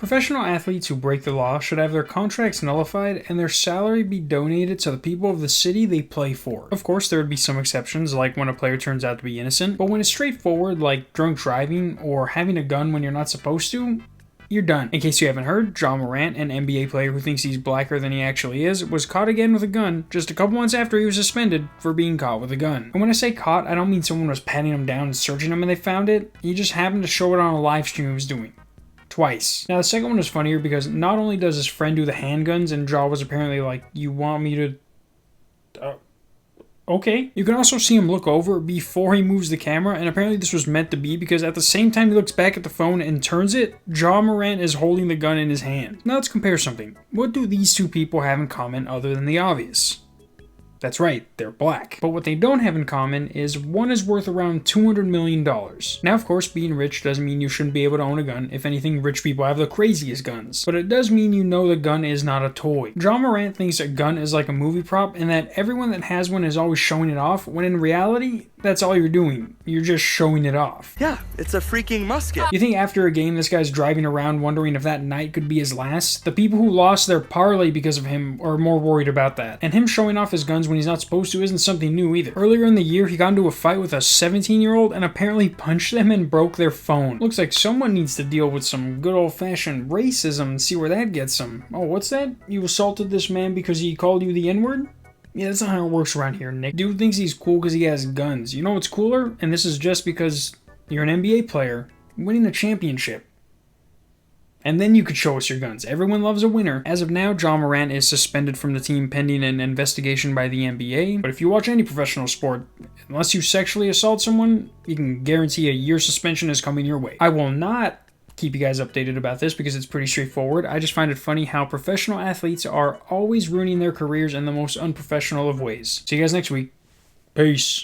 Professional athletes who break the law should have their contracts nullified and their salary be donated to the people of the city they play for. Of course, there would be some exceptions, like when a player turns out to be innocent, but when it's straightforward, like drunk driving or having a gun when you're not supposed to, you're done. In case you haven't heard, Ja Morant, an NBA player who thinks he's blacker than he actually is, was caught again with a gun just a couple months after he was suspended for being caught with a gun. And when I say caught, I don't mean someone was patting him down and searching him and they found it. He just happened to show it on a live stream he was doing. Twice. Now the second one is funnier because not only does his friend do the handguns and Ja was apparently like, you want me to... okay. You can also see him look over before he moves the camera, and apparently this was meant to be because at the same time he looks back at the phone and turns it, Ja Morant is holding the gun in his hand. Now let's compare something. What do these two people have in common other than the obvious? That's right, they're black. But what they don't have in common is one is worth around $200 million. Now, of course, being rich doesn't mean you shouldn't be able to own a gun. If anything, rich people have the craziest guns. But it does mean you know the gun is not a toy. Ja Morant thinks a gun is like a movie prop and that everyone that has one is always showing it off, when in reality, that's all you're doing. You're just showing it off. Yeah, it's a freaking musket. You think after a game this guy's driving around wondering if that night could be his last? The people who lost their parlay because of him are more worried about that. And him showing off his guns when he's not supposed to isn't something new either. Earlier in the year, he got into a fight with a 17-year-old and apparently punched them and broke their phone. Looks like someone needs to deal with some good old-fashioned racism and see where that gets them. Oh, what's that? You assaulted this man because he called you the N-word? Yeah, that's not how it works around here, Nick. Dude thinks he's cool because he has guns. You know what's cooler? And this is just because you're an NBA player winning a championship. And then you could show us your guns. Everyone loves a winner. As of now, Ja Morant is suspended from the team pending an investigation by the NBA. But if you watch any professional sport, unless you sexually assault someone, you can guarantee a year suspension is coming your way. I will not keep you guys updated about this because it's pretty straightforward. I just find it funny how professional athletes are always ruining their careers in the most unprofessional of ways. See you guys next week. Peace.